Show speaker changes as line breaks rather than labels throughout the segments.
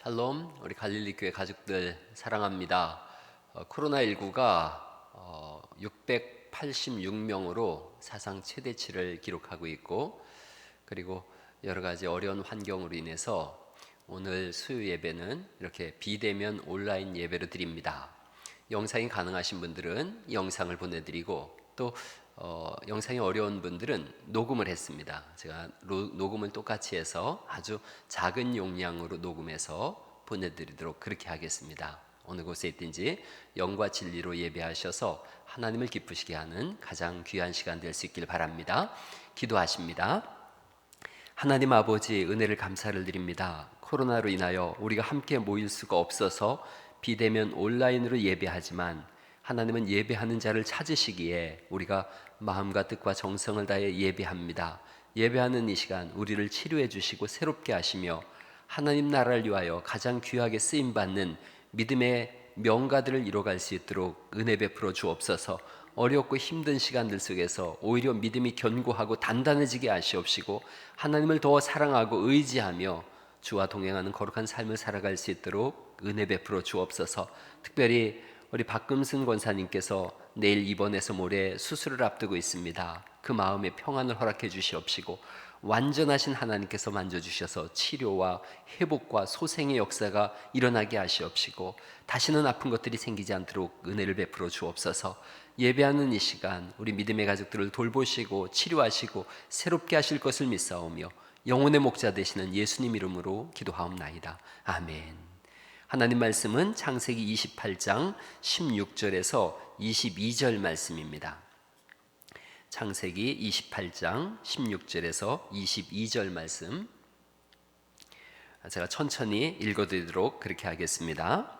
샬롬, 우리 갈릴리 교회 가족들 사랑합니다. 코로나19가 686명으로 사상 최대치를 기록하고 있고, 그리고 여러 가지 어려운 환경으로 인해서 오늘 수요 예배는 이렇게 비대면 온라인 예배로 드립니다. 영상이 가능하신 분들은 영상을 보내드리고, 또 영상이 어려운 분들은 녹음을 했습니다. 제가 녹음을 똑같이 해서 아주 작은 용량으로 녹음해서 보내드리도록 그렇게 하겠습니다. 어느 곳에 있든지 영과 진리로 예배하셔서 하나님을 기쁘시게 하는 가장 귀한 시간 될 수 있길 바랍니다. 기도하십니다. 하나님 아버지, 은혜를 감사를 드립니다. 코로나로 인하여 우리가 함께 모일 수가 없어서 비대면 온라인으로 예배하지만, 하나님은 예배하는 자를 찾으시기에 우리가 마음과 뜻과 정성을 다해 예배합니다. 예배하는 이 시간 우리를 치료해 주시고 새롭게 하시며 하나님 나라를 위하여 가장 귀하게 쓰임받는 믿음의 명가들을 이뤄갈 수 있도록 은혜 베풀어 주옵소서. 어렵고 힘든 시간들 속에서 오히려 믿음이 견고하고 단단해지게 하시옵시고, 하나님을 더 사랑하고 의지하며 주와 동행하는 거룩한 삶을 살아갈 수 있도록 은혜 베풀어 주옵소서. 특별히 우리 박금순 권사님께서 내일 입원해서 모레 수술을 앞두고 있습니다. 그 마음에 평안을 허락해 주시옵시고, 완전하신 하나님께서 만져주셔서 치료와 회복과 소생의 역사가 일어나게 하시옵시고, 다시는 아픈 것들이 생기지 않도록 은혜를 베풀어 주옵소서. 예배하는 이 시간 우리 믿음의 가족들을 돌보시고 치료하시고 새롭게 하실 것을 믿사오며 영혼의 목자 되시는 예수님 이름으로 기도하옵나이다. 아멘. 하나님 말씀은 창세기 28장 16절에서 22절 말씀입니다. 창세기 28장 16절에서 22절 말씀, 제가 천천히 읽어드리도록 그렇게 하겠습니다.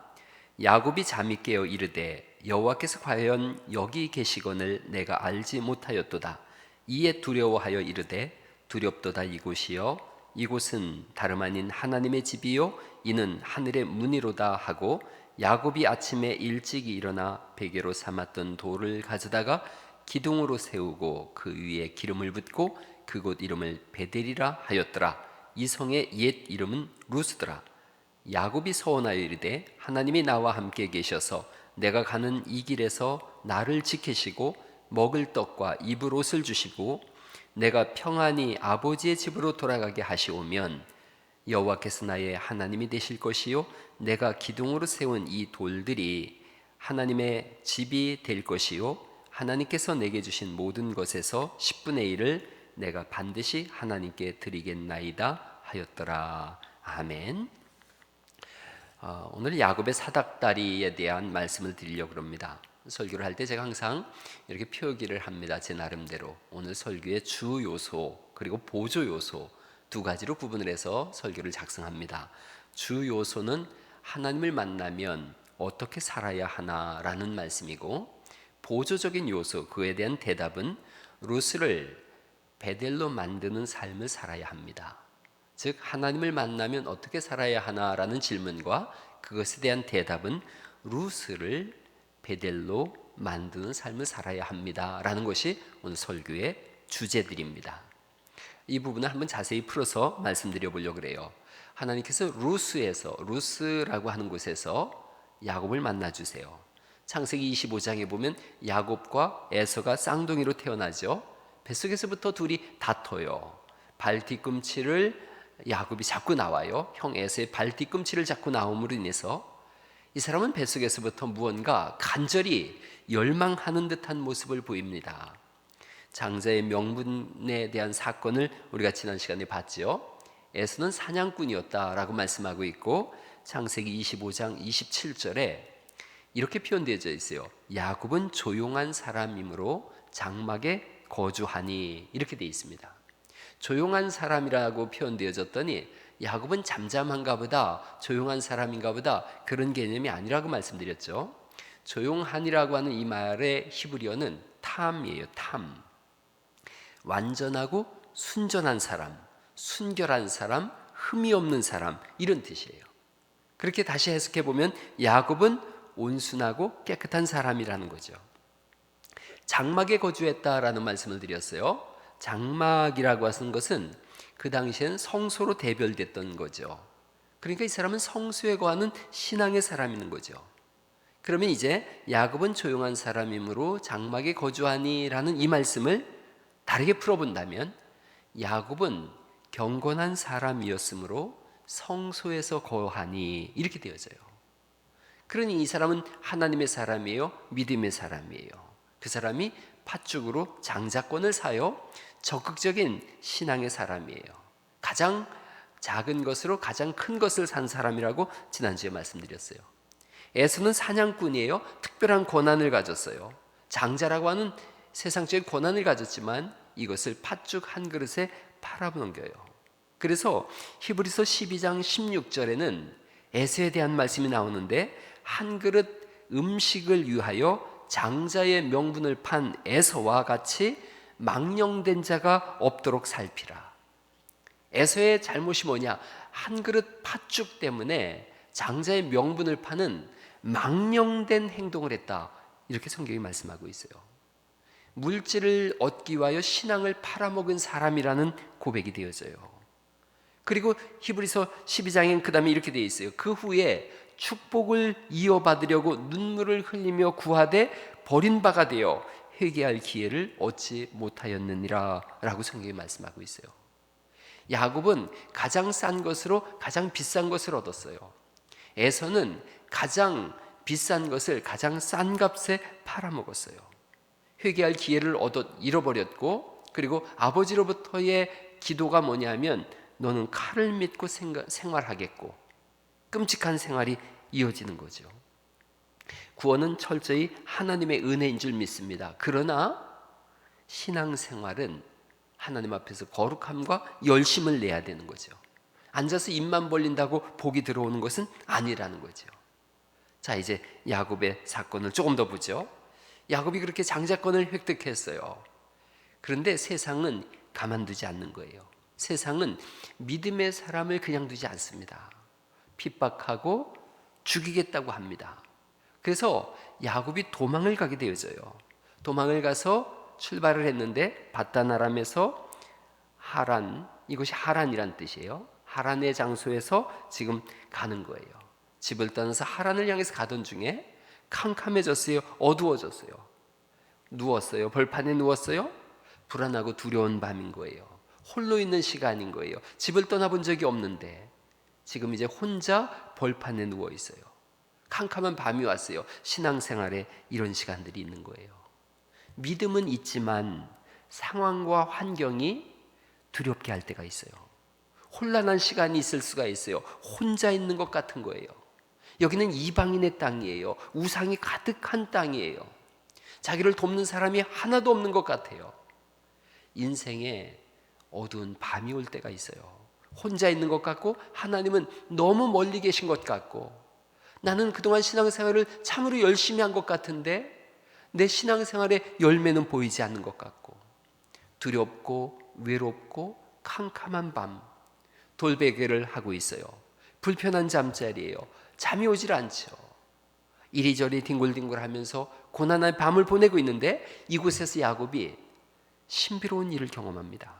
야곱이 잠이 깨어 이르되 여호와께서 과연 여기 계시거늘 내가 알지 못하였도다. 이에 두려워하여 이르되 두렵도다. 이곳이여, 이곳은 다름 아닌 하나님의 집이요 이는 하늘의 문이로다 하고, 야곱이 아침에 일찍이 일어나 베개로 삼았던 돌을 가져다가 기둥으로 세우고 그 위에 기름을 붓고 그곳 이름을 베델이라 하였더라. 이 성의 옛 이름은 루스더라. 야곱이 서원하여 이르되 하나님이 나와 함께 계셔서 내가 가는 이 길에서 나를 지키시고 먹을 떡과 입을 옷을 주시고 내가 평안히 아버지의 집으로 돌아가게 하시오면 여호와께서 나의 하나님이 되실 것이요 내가 기둥으로 세운 이 돌들이 하나님의 집이 될 것이요 하나님께서 내게 주신 모든 것에서 10분의 1을 내가 반드시 하나님께 드리겠나이다 하였더라. 아멘. 오늘 야곱의 사닥다리에 대한 말씀을 드리려고 합니다. 설교를 할 때 제가 항상 이렇게 표기를 합니다. 제 나름대로 오늘 설교의 주 요소 그리고 보조 요소 두 가지로 구분을 해서 설교를 작성합니다. 주 요소는 하나님을 만나면 어떻게 살아야 하나라는 말씀이고, 보조적인 요소, 그에 대한 대답은 루스를 베델로 만드는 삶을 살아야 합니다. 즉 하나님을 만나면 어떻게 살아야 하나라는 질문과 그것에 대한 대답은 루스를 베델로 만드는 삶을 살아야 합니다 라는 것이 오늘 설교의 주제들입니다. 이 부분을 한번 자세히 풀어서 말씀드려 보려고 그래요. 하나님께서 루스라고 하는 곳에서 야곱을 만나주세요. 창세기 25장에 보면 야곱과 에서가 쌍둥이로 태어나죠. 뱃속에서부터 둘이 다퉈요. 발 뒤꿈치를 야곱이 잡고 나와요. 형 에서의 발 뒤꿈치를 잡고 나옴으로 인해서 이 사람은 뱃속에서부터 무언가 간절히 열망하는 듯한 모습을 보입니다. 장자의 명분에 대한 사건을 우리가 지난 시간에 봤죠. 에서는 사냥꾼이었다라고 말씀하고 있고, 창세기 25장 27절에 이렇게 표현되어져 있어요. 야곱은 조용한 사람이므로 장막에 거주하니, 이렇게 되어 있습니다. 조용한 사람이라고 표현되어졌더니 야곱은 잠잠한가 보다, 조용한 사람인가 보다, 그런 개념이 아니라고 말씀드렸죠. 조용한이라고 하는 이 말의 히브리어는 탐이에요. 탐. 완전하고 순전한 사람, 순결한 사람, 흠이 없는 사람, 이런 뜻이에요. 그렇게 다시 해석해 보면 야곱은 온순하고 깨끗한 사람이라는 거죠. 장막에 거주했다라는 말씀을 드렸어요. 장막이라고 하는 것은 그 당시엔 성소로 대별됐던 거죠. 그러니까 이 사람은 성수에 거하는 신앙의 사람인 거죠. 그러면 이제 야곱은 조용한 사람이므로 장막에 거주하니라는 이 말씀을 다르게 풀어본다면 야곱은 경건한 사람이었으므로 성소에서 거하니 이렇게 되어져요. 그러니 이 사람은 하나님의 사람이에요, 믿음의 사람이에요. 그 사람이 팥죽으로 장자권을 사요, 적극적인 신앙의 사람이에요. 가장 작은 것으로 가장 큰 것을 산 사람이라고 지난주에 말씀드렸어요. 에서는 사냥꾼이에요. 특별한 권한을 가졌어요. 장자라고 하는 세상적인 권한을 가졌지만 이것을 팥죽 한 그릇에 팔아넘겨요. 그래서 히브리서 12장 16절에는 에서에 대한 말씀이 나오는데 한 그릇 음식을 위하여 장자의 명분을 판 에서와 같이 망령된 자가 없도록 살피라. 에서의 잘못이 뭐냐? 한 그릇 팥죽 때문에 장자의 명분을 파는 망령된 행동을 했다. 이렇게 성경이 말씀하고 있어요. 물질을 얻기 위하여 신앙을 팔아먹은 사람이라는 고백이 되어져요. 그리고 히브리서 12장엔 그 다음에 이렇게 되어 있어요. 그 후에 축복을 이어받으려고 눈물을 흘리며 구하되 버린 바가 되어 회개할 기회를 얻지 못하였느니라 라고 성경이 말씀하고 있어요. 야곱은 가장 싼 것으로 가장 비싼 것을 얻었어요. 에서는 가장 비싼 것을 가장 싼 값에 팔아먹었어요. 회개할 기회를 잃어버렸고, 그리고 아버지로부터의 기도가 뭐냐면 너는 칼을 믿고 생활하겠고, 끔찍한 생활이 이어지는 거죠. 구원은 철저히 하나님의 은혜인 줄 믿습니다. 그러나 신앙생활은 하나님 앞에서 거룩함과 열심을 내야 되는 거죠. 앉아서 입만 벌린다고 복이 들어오는 것은 아니라는 거죠. 자, 이제 야곱의 사건을 조금 더 보죠. 야곱이 그렇게 장자권을 획득했어요. 그런데 세상은 가만두지 않는 거예요. 세상은 믿음의 사람을 그냥 두지 않습니다. 핍박하고 죽이겠다고 합니다. 그래서 야곱이 도망을 가게 되어져요. 도망을 가서 출발을 했는데 바단 아람에서 하란, 이것이 하란이란 뜻이에요. 하란의 장소에서 지금 가는 거예요. 집을 떠나서 하란을 향해서 가던 중에 캄캄해졌어요. 어두워졌어요. 누웠어요. 벌판에 누웠어요. 불안하고 두려운 밤인 거예요. 홀로 있는 시간인 거예요. 집을 떠나본 적이 없는데 지금 이제 혼자 벌판에 누워 있어요. 캄캄한 밤이 왔어요. 신앙생활에 이런 시간들이 있는 거예요. 믿음은 있지만 상황과 환경이 두렵게 할 때가 있어요. 혼란한 시간이 있을 수가 있어요. 혼자 있는 것 같은 거예요. 여기는 이방인의 땅이에요. 우상이 가득한 땅이에요. 자기를 돕는 사람이 하나도 없는 것 같아요. 인생에 어두운 밤이 올 때가 있어요. 혼자 있는 것 같고 하나님은 너무 멀리 계신 것 같고 나는 그동안 신앙생활을 참으로 열심히 한 것 같은데 내 신앙생활의 열매는 보이지 않는 것 같고 두렵고 외롭고 캄캄한 밤 돌베개를 하고 있어요. 불편한 잠자리예요. 잠이 오질 않죠. 이리저리 뒹굴뒹굴하면서 고난의 밤을 보내고 있는데 이곳에서 야곱이 신비로운 일을 경험합니다.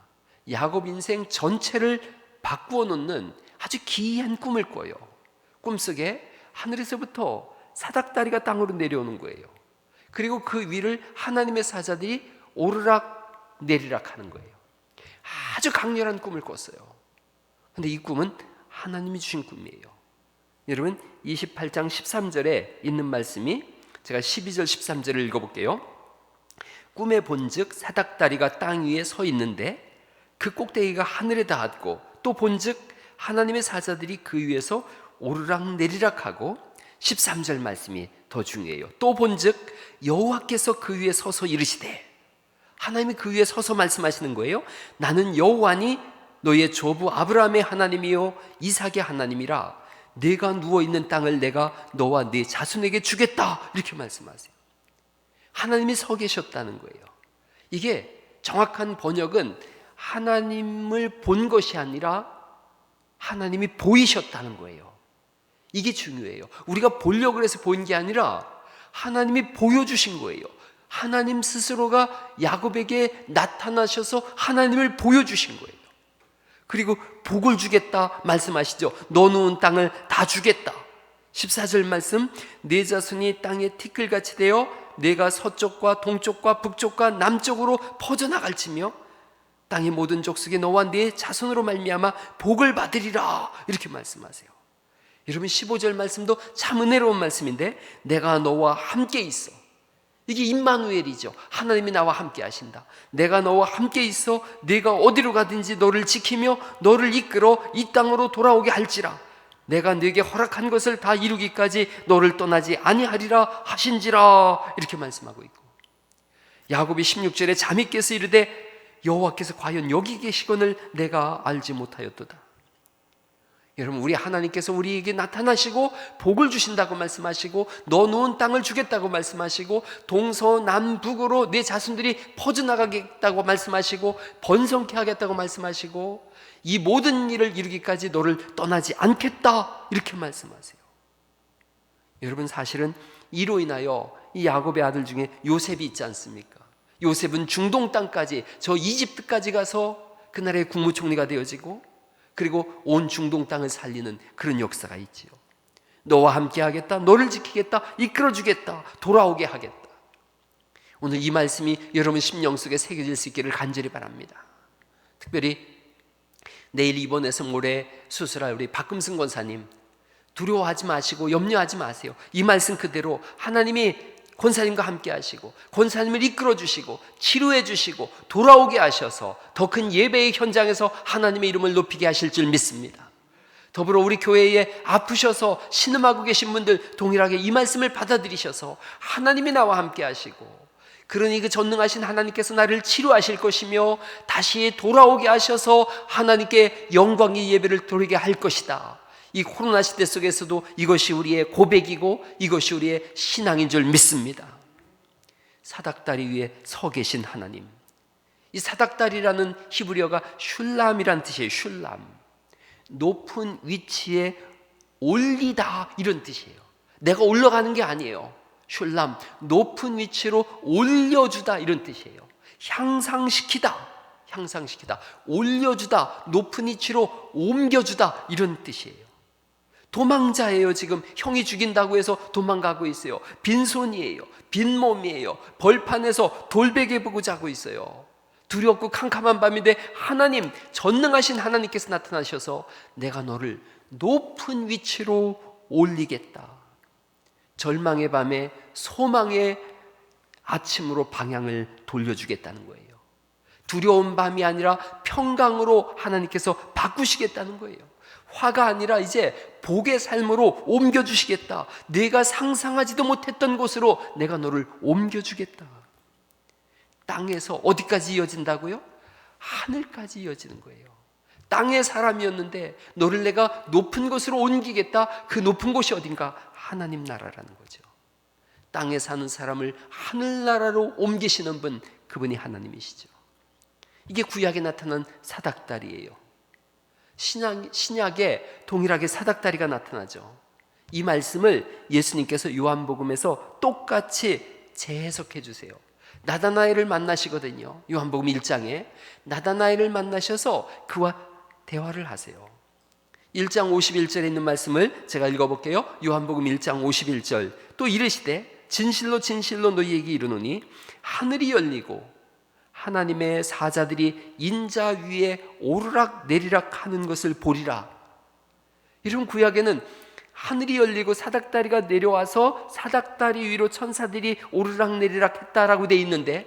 야곱 인생 전체를 바꾸어 놓는 아주 기이한 꿈을 꿔요. 꿈속에 하늘에서부터 사닥다리가 땅으로 내려오는 거예요. 그리고 그 위를 하나님의 사자들이 오르락 내리락 하는 거예요. 아주 강렬한 꿈을 꿨어요. 그런데 이 꿈은 하나님이 주신 꿈이에요. 여러분 28장 13절에 있는 말씀이 제가 12절 13절을 읽어볼게요. 꿈에 본즉 사닥다리가 땅 위에 서 있는데 그 꼭대기가 하늘에 닿았고 또 본즉 하나님의 사자들이 그 위에서 오르락 내리락 하고 13절 말씀이 더 중요해요. 또 본즉 여호와께서 그 위에 서서 이르시되 하나님이 그 위에 서서 말씀하시는 거예요. 나는 여호와니 너의 조부 아브라함의 하나님이요 이삭의 하나님이라 내가 누워있는 땅을 내가 너와 네 자손에게 주겠다 이렇게 말씀하세요. 하나님이 서 계셨다는 거예요. 이게 정확한 번역은 하나님을 본 것이 아니라 하나님이 보이셨다는 거예요. 이게 중요해요. 우리가 보려고 해서 본 게 아니라 하나님이 보여주신 거예요. 하나님 스스로가 야곱에게 나타나셔서 하나님을 보여주신 거예요. 그리고 복을 주겠다 말씀하시죠. 너 누운 땅을 다 주겠다. 14절 말씀, 내 자손이 땅에 티끌같이 되어 내가 서쪽과 동쪽과 북쪽과 남쪽으로 퍼져나갈지며 땅의 모든 족속이 너와 네 자손으로 말미암아 복을 받으리라. 이렇게 말씀하세요. 여러분 15절 말씀도 참 은혜로운 말씀인데, 내가 너와 함께 있어. 이게 임마누엘이죠. 하나님이 나와 함께 하신다. 내가 너와 함께 있어 네가 어디로 가든지 너를 지키며 너를 이끌어 이 땅으로 돌아오게 할지라. 내가 네게 허락한 것을 다 이루기까지 너를 떠나지 아니하리라 하신지라. 이렇게 말씀하고 있고, 야곱이 16절에 잠이 깨서 이르되 여호와께서 과연 여기 계시거늘 내가 알지 못하였도다. 여러분, 우리 하나님께서 우리에게 나타나시고 복을 주신다고 말씀하시고, 너 누운 땅을 주겠다고 말씀하시고, 동서남북으로 내 자손들이 퍼져나가겠다고 말씀하시고, 번성케 하겠다고 말씀하시고, 이 모든 일을 이루기까지 너를 떠나지 않겠다 이렇게 말씀하세요. 여러분, 사실은 이로 인하여 이 야곱의 아들 중에 요셉이 있지 않습니까? 요셉은 중동 땅까지, 저 이집트까지 가서 그 나라의 국무총리가 되어지고, 그리고 온 중동 땅을 살리는 그런 역사가 있지요. 너와 함께 하겠다, 너를 지키겠다, 이끌어주겠다, 돌아오게 하겠다. 오늘 이 말씀이 여러분 심령 속에 새겨질 수 있기를 간절히 바랍니다. 특별히 내일 입원해서 모레 수술할 우리 박금승 권사님, 두려워하지 마시고 염려하지 마세요. 이 말씀 그대로 하나님이 권사님과 함께 하시고 권사님을 이끌어 주시고 치료해 주시고 돌아오게 하셔서 더 큰 예배의 현장에서 하나님의 이름을 높이게 하실 줄 믿습니다. 더불어 우리 교회에 아프셔서 신음하고 계신 분들 동일하게 이 말씀을 받아들이셔서 하나님이 나와 함께 하시고, 그러니 그 전능하신 하나님께서 나를 치료하실 것이며 다시 돌아오게 하셔서 하나님께 영광의 예배를 드리게 할 것이다. 이 코로나 시대 속에서도 이것이 우리의 고백이고 이것이 우리의 신앙인 줄 믿습니다. 사닥다리 위에 서 계신 하나님. 이 사닥다리라는 히브리어가 슐람이란 뜻이에요. 슐람. 높은 위치에 올리다 이런 뜻이에요. 내가 올라가는 게 아니에요. 슐람, 높은 위치로 올려주다 이런 뜻이에요. 향상시키다, 향상시키다, 올려주다, 높은 위치로 옮겨주다 이런 뜻이에요. 도망자예요. 지금 형이 죽인다고 해서 도망가고 있어요. 빈손이에요. 빈몸이에요. 벌판에서 돌베개 보고 자고 있어요. 두렵고 캄캄한 밤인데 하나님, 전능하신 하나님께서 나타나셔서 내가 너를 높은 위치로 올리겠다. 절망의 밤에 소망의 아침으로 방향을 돌려주겠다는 거예요. 두려운 밤이 아니라 평강으로 하나님께서 바꾸시겠다는 거예요. 화가 아니라 이제 복의 삶으로 옮겨주시겠다. 내가 상상하지도 못했던 곳으로 내가 너를 옮겨주겠다. 땅에서 어디까지 이어진다고요? 하늘까지 이어지는 거예요. 땅의 사람이었는데 너를 내가 높은 곳으로 옮기겠다. 그 높은 곳이 어딘가? 하나님 나라라는 거죠. 땅에 사는 사람을 하늘나라로 옮기시는 분, 그분이 하나님이시죠. 이게 구약에 나타난 사닥다리예요. 신약에 동일하게 사닥다리가 나타나죠. 이 말씀을 예수님께서 요한복음에서 똑같이 재해석해 주세요. 나다나엘을 만나시거든요. 요한복음 1장에 나다나엘을 만나셔서 그와 대화를 하세요. 1장 51절에 있는 말씀을 제가 읽어볼게요. 요한복음 1장 51절. 또 이르시되 진실로 진실로 너희에게 이르노니 하늘이 열리고 하나님의 사자들이 인자 위에 오르락 내리락 하는 것을 보리라. 이런 구약에는 하늘이 열리고 사닥다리가 내려와서 사닥다리 위로 천사들이 오르락 내리락 했다라고 되어 있는데,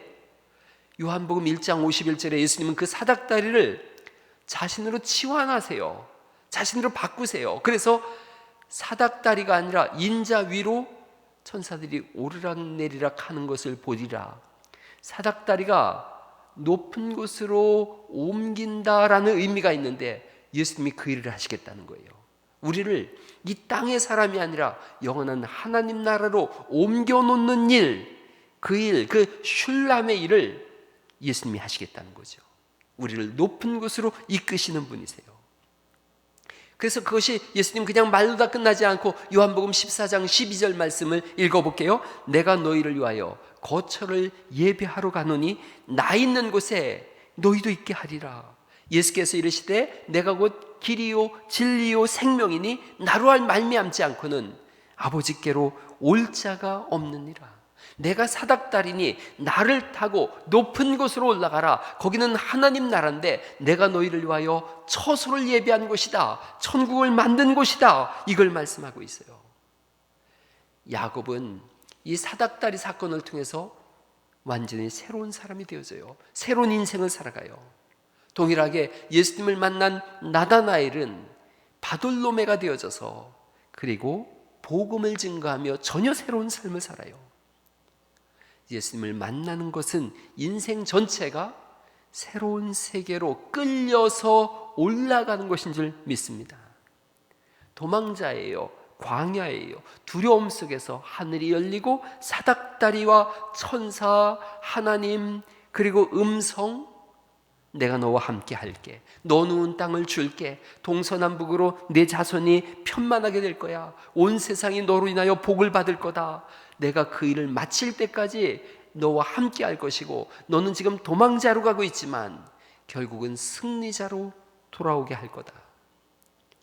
요한복음 1장 51절에 예수님은 그 사닥다리를 자신으로 치환하세요. 자신으로 바꾸세요. 그래서 사닥다리가 아니라 인자 위로 천사들이 오르락 내리락 하는 것을 보리라. 사닥다리가 높은 곳으로 옮긴다라는 의미가 있는데 예수님이 그 일을 하시겠다는 거예요. 우리를 이 땅의 사람이 아니라 영원한 하나님 나라로 옮겨놓는 일, 그 일, 그 슐람의 일을 예수님이 하시겠다는 거죠. 우리를 높은 곳으로 이끄시는 분이세요. 그래서 그것이 예수님 그냥 말로 다 끝나지 않고 요한복음 14장 12절 말씀을 읽어볼게요. 내가 너희를 위하여 거처를 예비하러 가노니 나 있는 곳에 너희도 있게 하리라. 예수께서 이르시되 내가 곧 길이요 진리요 생명이니 나로 말미암지 않고는 아버지께로 올 자가 없느니라. 내가 사닥다리니 나를 타고 높은 곳으로 올라가라. 거기는 하나님 나라인데 내가 너희를 위하여 처소를 예비한 곳이다. 천국을 만든 곳이다. 이걸 말씀하고 있어요. 야곱은 이 사닥다리 사건을 통해서 완전히 새로운 사람이 되어져요. 새로운 인생을 살아가요. 동일하게 예수님을 만난 나다나엘은 바돌로메가 되어져서 그리고 복음을 증거하며 전혀 새로운 삶을 살아요. 예수님을 만나는 것은 인생 전체가 새로운 세계로 끌려서 올라가는 것인 줄 믿습니다. 도망자예요. 광야예요. 두려움 속에서 하늘이 열리고 사닥다리와 천사, 하나님, 그리고 음성, 내가 너와 함께 할게. 너 누운 땅을 줄게. 동서남북으로 내 자손이 편만하게 될 거야. 온 세상이 너로 인하여 복을 받을 거다. 내가 그 일을 마칠 때까지 너와 함께 할 것이고 너는 지금 도망자로 가고 있지만 결국은 승리자로 돌아오게 할 거다.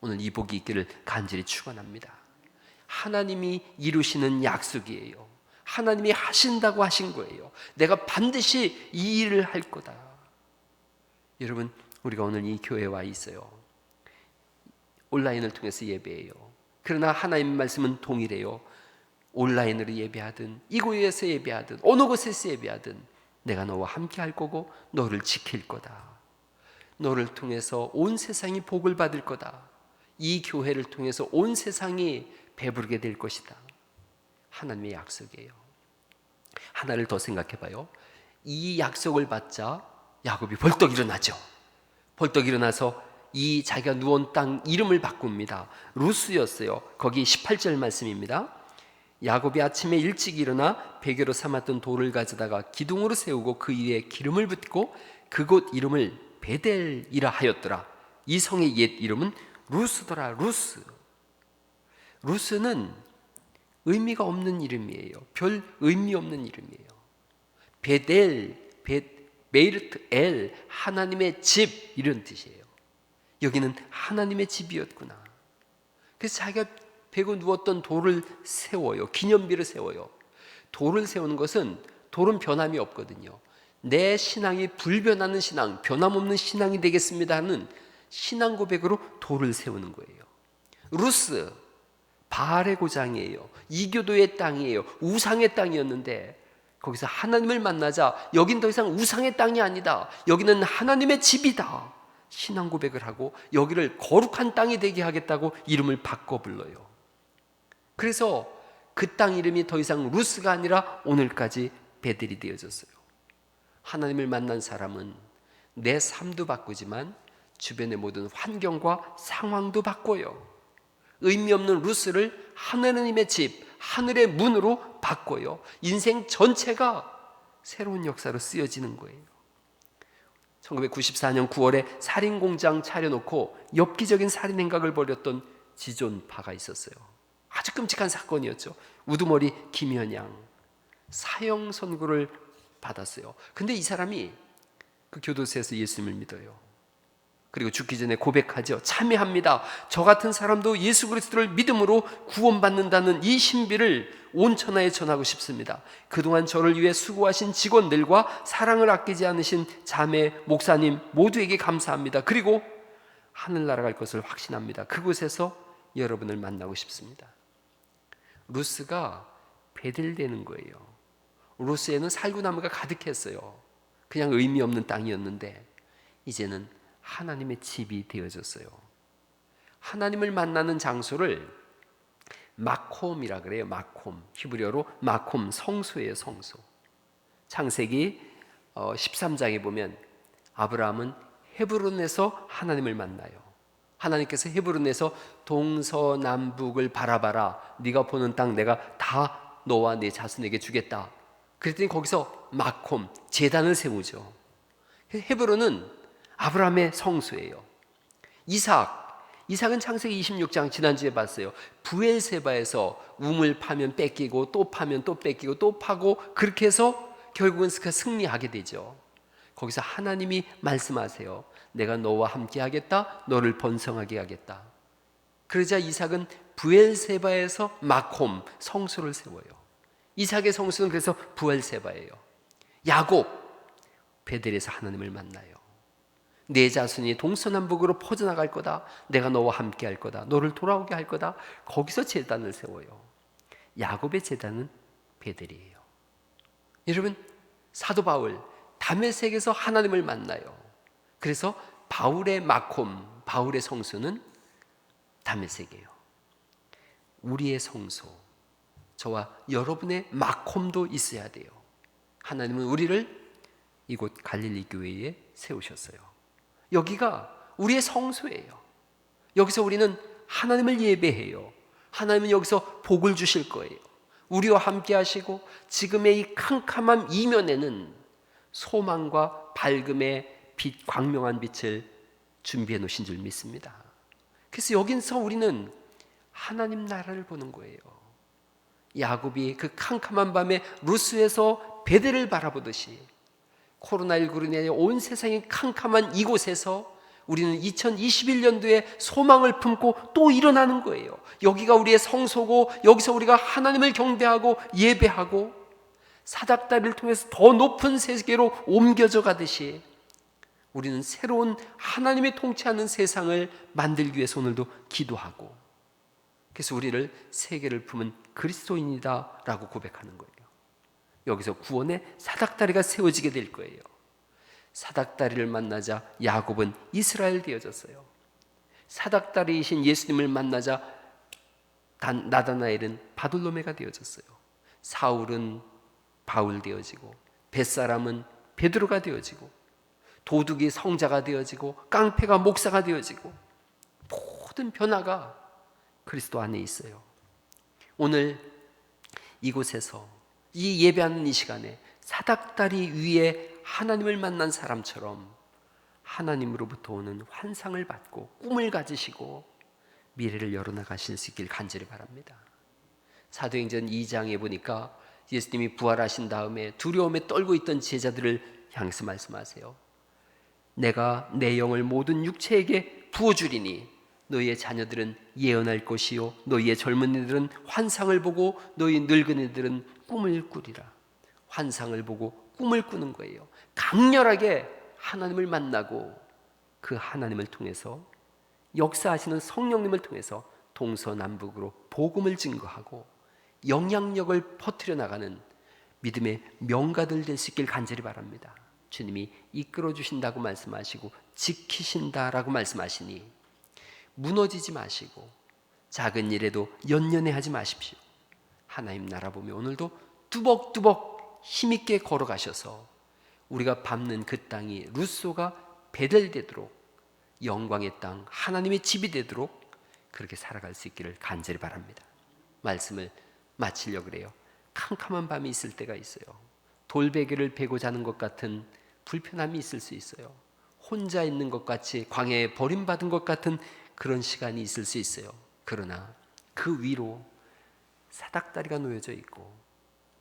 오늘 이 복이 있기를 간절히 축원합니다. 하나님이 이루시는 약속이에요. 하나님이 하신다고 하신 거예요. 내가 반드시 이 일을 할 거다. 여러분, 우리가 오늘 이 교회에 와 있어요. 온라인을 통해서 예배해요. 그러나 하나님의 말씀은 동일해요. 온라인으로 예배하든 이곳에서 예배하든 어느 곳에서 예배하든 내가 너와 함께 할 거고 너를 지킬 거다. 너를 통해서 온 세상이 복을 받을 거다. 이 교회를 통해서 온 세상이 배부르게 될 것이다. 하나님의 약속이에요. 하나를 더 생각해 봐요. 이 약속을 받자 야곱이 벌떡 일어나죠. 벌떡 일어나서 이 자기가 누운 땅 이름을 바꿉니다. 루스였어요. 거기 18절 말씀입니다. 야곱이 아침에 일찍 일어나 베개로 삼았던 돌을 가져다가 기둥으로 세우고 그 위에 기름을 붓고 그곳 이름을 베델이라 하였더라. 이 성의 옛 이름은 루스더라. 루스는 의미가 없는 이름이에요. 별 의미 없는 이름이에요. 베이르트 엘, 하나님의 집, 이런 뜻이에요. 여기는 하나님의 집이었구나. 그래서 자기가 베고 누웠던 돌을 세워요. 기념비를 세워요. 돌을 세우는 것은 돌은 변함이 없거든요. 내 신앙이 불변하는 신앙, 변함없는 신앙이 되겠습니다 하는 신앙 고백으로 돌을 세우는 거예요. 루스, 바알의 고장이에요. 이교도의 땅이에요. 우상의 땅이었는데 거기서 하나님을 만나자 여긴 더 이상 우상의 땅이 아니다. 여기는 하나님의 집이다. 신앙 고백을 하고 여기를 거룩한 땅이 되게 하겠다고 이름을 바꿔 불러요. 그래서 그 땅 이름이 더 이상 루스가 아니라 오늘까지 베델이 되어졌어요. 하나님을 만난 사람은 내 삶도 바꾸지만 주변의 모든 환경과 상황도 바꿔요. 의미 없는 루스를 하나님의 집, 하늘의 문으로 바꿔요. 인생 전체가 새로운 역사로 쓰여지는 거예요. 1994년 9월에 살인공장 차려놓고 엽기적인 살인 행각을 벌였던 지존파가 있었어요. 아주 끔찍한 사건이었죠. 우두머리 김현양 사형 선고를 받았어요. 근데 이 사람이 그 교도소에서 예수님을 믿어요. 그리고 죽기 전에 고백하죠. 참여합니다. 저 같은 사람도 예수 그리스도를 믿음으로 구원받는다는 이 신비를 온 천하에 전하고 싶습니다. 그동안 저를 위해 수고하신 직원들과 사랑을 아끼지 않으신 자매, 목사님 모두에게 감사합니다. 그리고 하늘나라 갈 것을 확신합니다. 그곳에서 여러분을 만나고 싶습니다. 루스가 베델되는 거예요. 루스에는 살구나무가 가득했어요. 그냥 의미 없는 땅이었는데 이제는 하나님의 집이 되어졌어요. 하나님을 만나는 장소를 마콤이라 그래요. 마콤, 히브리어로 마콤, 성소예요. 성소. 창세기 13장에 보면 아브라함은 헤브론에서 하나님을 만나요. 하나님께서 헤브론에서 동서남북을 바라봐라. 네가 보는 땅 내가 다 너와 네 자손에게 주겠다. 그랬더니 거기서 마콤, 제단을 세우죠. 헤브론은 아브라함의 성소예요. 이삭은 창세기 26장 지난주에 봤어요. 부엘세바에서 우물 파면 뺏기고 또 파면 또 뺏기고 또 파고 그렇게 해서 결국은 그가 승리하게 되죠. 거기서 하나님이 말씀하세요. 내가 너와 함께 하겠다. 너를 번성하게 하겠다. 그러자 이삭은 부엘세바에서 마콤 성소를 세워요. 이삭의 성소는 그래서 부엘세바예요. 야곱 베델에서 하나님을 만나요. 내 자손이 동서남북으로 퍼져나갈 거다. 내가 너와 함께 할 거다. 너를 돌아오게 할 거다. 거기서 제단을 세워요. 야곱의 제단은 베델이에요. 여러분, 사도 바울 다메섹에서 하나님을 만나요. 그래서 바울의 마콤, 바울의 성소는 다메섹이에요. 우리의 성소, 저와 여러분의 마콤도 있어야 돼요. 하나님은 우리를 이곳 갈릴리 교회에 세우셨어요. 여기가 우리의 성소예요. 여기서 우리는 하나님을 예배해요. 하나님은 여기서 복을 주실 거예요. 우리와 함께 하시고 지금의 이 캄캄한 이면에는 소망과 밝음의 빛, 광명한 빛을 준비해 놓으신 줄 믿습니다. 그래서 여기서 우리는 하나님 나라를 보는 거예요. 야곱이 그 캄캄한 밤에 루스에서 베델을 바라보듯이 코로나19로 인해 온 세상이 캄캄한 이곳에서 우리는 2021년도에 소망을 품고 또 일어나는 거예요. 여기가 우리의 성소고 여기서 우리가 하나님을 경배하고 예배하고 사닥다리를 통해서 더 높은 세계로 옮겨져 가듯이 우리는 새로운 하나님의 통치하는 세상을 만들기 위해서 오늘도 기도하고, 그래서 우리를 세계를 품은 그리스도인이다 라고 고백하는 거예요. 여기서 구원의 사닥다리가 세워지게 될 거예요. 사닥다리를 만나자 야곱은 이스라엘 되어졌어요. 사닥다리이신 예수님을 만나자 나다나엘은 바돌로메가 되어졌어요. 사울은 바울 되어지고 벳사람은 베드로가 되어지고 도둑이 성자가 되어지고 깡패가 목사가 되어지고 모든 변화가 그리스도 안에 있어요. 오늘 이곳에서 이 예배하는 이 시간에 사닥다리 위에 하나님을 만난 사람처럼 하나님으로부터 오는 환상을 받고 꿈을 가지시고 미래를 열어나가실 수 있길 간절히 바랍니다. 사도행전 2장에 보니까 예수님이 부활하신 다음에 두려움에 떨고 있던 제자들을 향해서 말씀하세요. 내가 내 영을 모든 육체에게 부어주리니 너희의 자녀들은 예언할 것이요 너희의 젊은이들은 환상을 보고 너희 늙은이들은 꿈을 꾸리라. 환상을 보고 꿈을 꾸는 거예요. 강렬하게 하나님을 만나고 그 하나님을 통해서 역사하시는 성령님을 통해서 동서남북으로 복음을 증거하고 영향력을 퍼뜨려 나가는 믿음의 명가들 될 수 있길 간절히 바랍니다. 주님이 이끌어 주신다고 말씀하시고 지키신다라고 말씀하시니 무너지지 마시고 작은 일에도 연연해하지 마십시오. 하나님 나라 보며 오늘도 뚜벅뚜벅 힘있게 걸어가셔서 우리가 밟는 그 땅이 루소가 베델 되도록 영광의 땅 하나님의 집이 되도록 그렇게 살아갈 수 있기를 간절히 바랍니다. 말씀을 마치려고 그래요. 캄캄한 밤이 있을 때가 있어요. 돌베개를 베고 자는 것 같은 불편함이 있을 수 있어요. 혼자 있는 것 같이 광야에 버림받은 것 같은 그런 시간이 있을 수 있어요. 그러나 그 위로 사닥다리가 놓여져 있고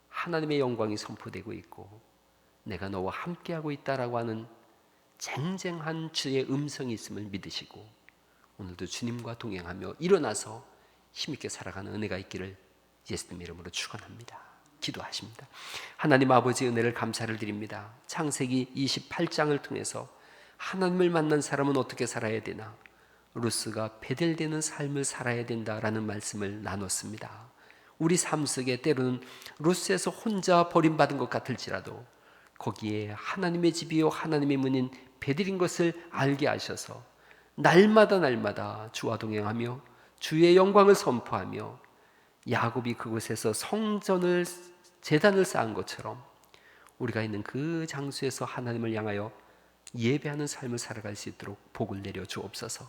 하나님의 영광이 선포되고 있고 내가 너와 함께하고 있다라고 하는 쟁쟁한 주의 음성이 있음을 믿으시고 오늘도 주님과 동행하며 일어나서 힘있게 살아가는 은혜가 있기를 예수님 이름으로 축원합니다. 기도하십니다. 하나님 아버지 은혜를 감사를 드립니다. 창세기 28장을 통해서 하나님을 만난 사람은 어떻게 살아야 되나, 루스가 베델되는 삶을 살아야 된다라는 말씀을 나눴습니다. 우리 삶 속에 때로는 루스에서 혼자 버림받은 것 같을지라도 거기에 하나님의 집이요 하나님의 문인 베델인 것을 알게 하셔서 날마다 주와 동행하며 주의 영광을 선포하며 야곱이 그곳에서 성전을 제단을 쌓은 것처럼 우리가 있는 그 장소에서 하나님을 향하여 예배하는 삶을 살아갈 수 있도록 복을 내려 주옵소서.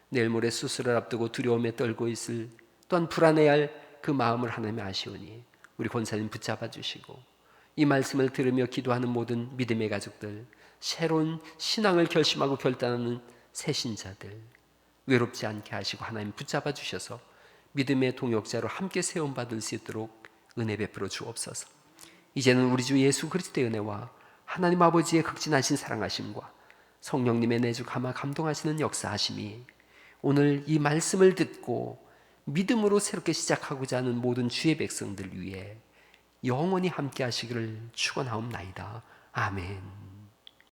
내일 모레 수술을 앞두고 두려움에 떨고 있을 또한 불안해할 그 마음을 하나님이 아시오니 우리 권사님 붙잡아 주시고 이 말씀을 들으며 기도하는 모든 믿음의 가족들, 새로운 신앙을 결심하고 결단하는 새신자들 외롭지 않게 하시고 하나님 붙잡아 주셔서 믿음의 동역자로 함께 세움받을 수 있도록 은혜 베풀어 주옵소서. 이제는 우리 주 예수 그리스도의 은혜와 하나님 아버지의 극진하신 사랑하심과 성령님의 내주 감화 감동하시는 역사하심이 오늘 이 말씀을 듣고 믿음으로 새롭게 시작하고자 하는 모든 주의 백성들 위해 영원히 함께 하시기를 축원하옵나이다. 아멘.